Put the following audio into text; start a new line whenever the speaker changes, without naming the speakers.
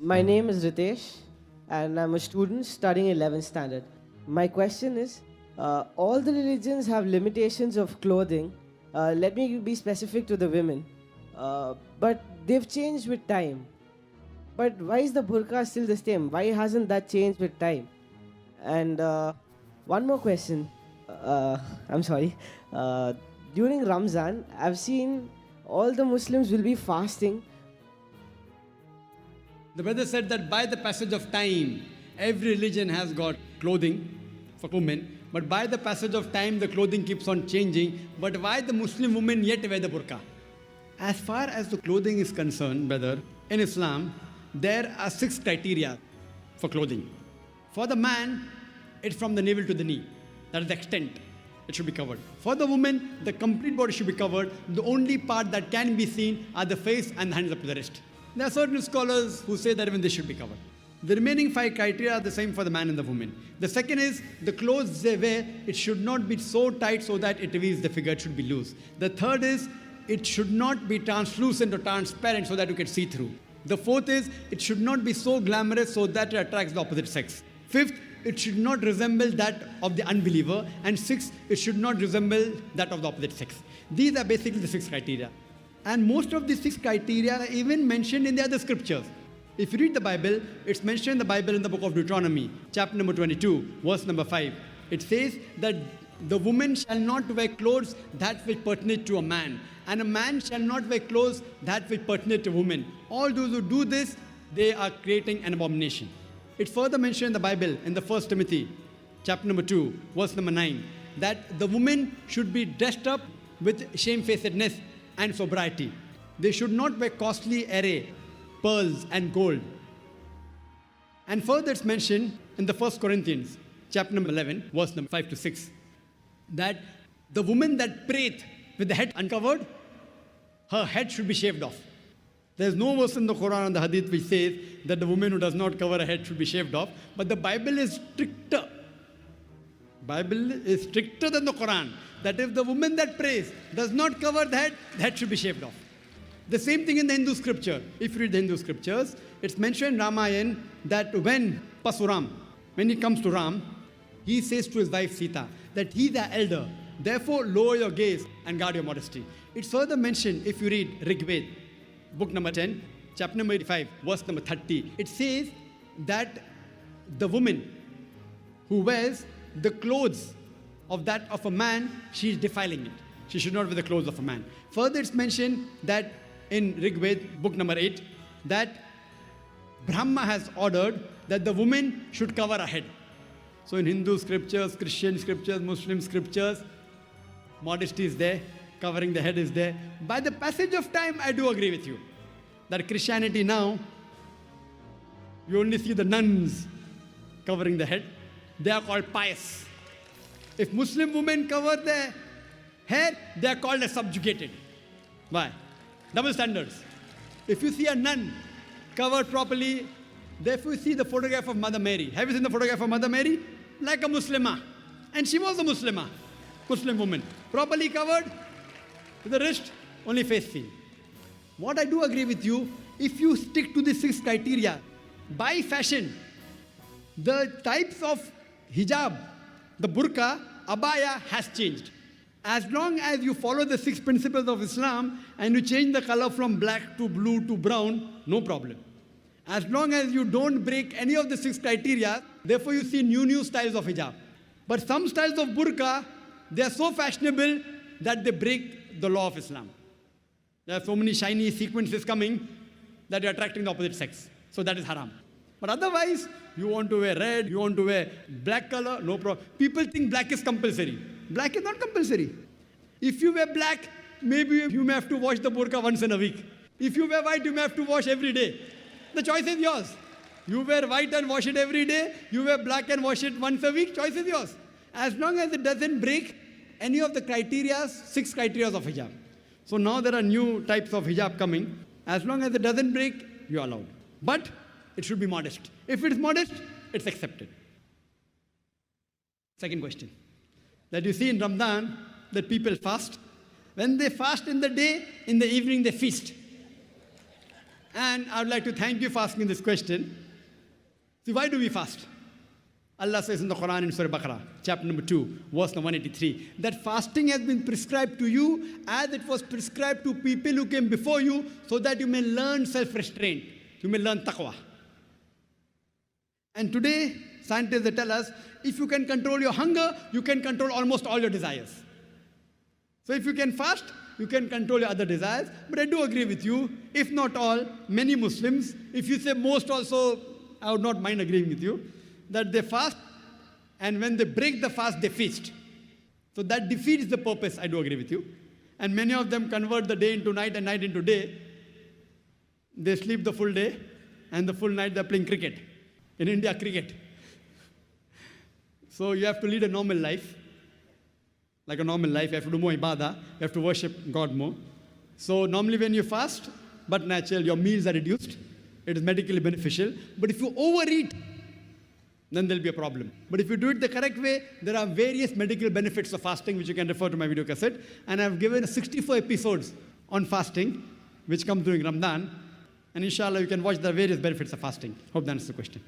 My name is Ritesh, and I'm a student studying 11th standard. My question is, all the religions have limitations of clothing. Let me be specific to the women. But they've changed with time. But why is the burqa still the same? Why hasn't that changed with time? And one more question. I'm sorry. During Ramzan, I've seen all the Muslims will be fasting.
The brother said that by the passage of time, every religion has got clothing for women, but by the passage of time, the clothing keeps on changing. But why the Muslim women yet wear the burqa? As far as the clothing is concerned, brother, in Islam, there are 6 criteria for clothing. For the man, it's from the navel to the knee. That is the extent. It should be covered. For the woman, the complete body should be covered. The only part that can be seen are the face and the hands up to the wrist. There are certain scholars who say that even this should be covered. The remaining 5 criteria are the same for the man and the woman. The second is the clothes they wear, it should not be so tight so that it reveals the figure, it should be loose. The third is it should not be translucent or transparent so that you can see through. The fourth is it should not be so glamorous so that it attracts the opposite sex. Fifth, it should not resemble that of the unbeliever. And sixth, it should not resemble that of the opposite sex. These are basically the 6 criteria. And most of these 6 criteria are even mentioned in the other scriptures. If you read the Bible, it's mentioned in the Bible in the book of Deuteronomy, chapter number 22, verse number 5. It says that the woman shall not wear clothes that which pertain to a man, and a man shall not wear clothes that which pertain to a woman. All those who do this, they are creating an abomination. It's further mentioned in the Bible in the 1 Timothy, chapter number 2, verse number 9, that the woman should be dressed up with shamefacedness and sobriety. They should not wear costly array, pearls and gold. And further it's mentioned in the 1 Corinthians, chapter number 11, verse number 5 to 6, that the woman that prayeth with the head uncovered, her head should be shaved off. There's no verse in the Quran and the Hadith which says that the woman who does not cover her head should be shaved off, but the Bible is stricter. Bible is stricter than the Quran, that if the woman that prays does not cover the head should be shaved off. The same thing in the Hindu scripture. If you read the Hindu scriptures, it's mentioned in Ramayana that when Parsuram, when it comes to Ram, he says to his wife Sita that he's the elder, therefore lower your gaze and guard your modesty. It's further mentioned if you read Rig Veda, book number 10, chapter number 85, verse number 30. It says that the woman who wears the clothes of that of a man, she is defiling it. She should not wear the clothes of a man. Further, it's mentioned that in Rig Veda, book number 8, that Brahma has ordered that the woman should cover her head. So in Hindu scriptures, Christian scriptures, Muslim scriptures, modesty is there, covering the head is there. By the passage of time, I do agree with you that Christianity now, you only see the nuns covering the head. They are called pious. If Muslim women cover their hair, they are called as subjugated. Why? Double standards. If you see a nun covered properly, therefore you see the photograph of Mother Mary. Have you seen the photograph of Mother Mary? Like a Muslimah. And she was a Muslimah, Muslim woman. Properly covered, with the wrist, only face seen. What I do agree with you, if you stick to the 6 criteria, by fashion, the types of hijab, the burqa, abaya has changed. As long as you follow the 6 principles of Islam and you change the color from black to blue to brown, no problem. As long as you don't break any of the 6 criteria, therefore you see new styles of hijab. But some styles of burqa, they are so fashionable that they break the law of Islam. There are so many shiny sequences coming that you're attracting the opposite sex. So that is haram. But otherwise, you want to wear red, you want to wear black color, no problem. People think black is compulsory. Black is not compulsory. If you wear black, maybe you may have to wash the burqa once in a week. If you wear white, you may have to wash every day. The choice is yours. You wear white and wash it every day. You wear black and wash it once a week. Choice is yours. As long as it doesn't break any of the criteria, 6 criteria of hijab. So now there are new types of hijab coming. As long as it doesn't break, you are allowed. But it should be modest. If it is modest, it's accepted. Second question. That you see in Ramadan, that people fast. When they fast in the day, in the evening they feast. And I would like to thank you for asking this question. See, why do we fast? Allah says in the Quran in Surah Baqarah, chapter number 2, verse number 183, that fasting has been prescribed to you as it was prescribed to people who came before you, so that you may learn self-restraint, you may learn taqwa. And today, scientists they tell us, if you can control your hunger, you can control almost all your desires. So if you can fast, you can control your other desires. But I do agree with you, if not all, many Muslims, if you say most also, I would not mind agreeing with you, that they fast, and when they break the fast, they feast. So that defeats the purpose, I do agree with you. And many of them convert the day into night and night into day. They sleep the full day, and the full night they're playing cricket. In India, cricket. So you have to lead a normal life. Like a normal life, you have to do more ibadah, you have to worship God more. So normally when you fast, but natural, your meals are reduced. It is medically beneficial. But if you overeat, then there'll be a problem. But if you do it the correct way, there are various medical benefits of fasting, which you can refer to my video cassette. And I've given 64 episodes on fasting, which come during Ramadan. And inshallah, you can watch the various benefits of fasting. Hope that answers the question.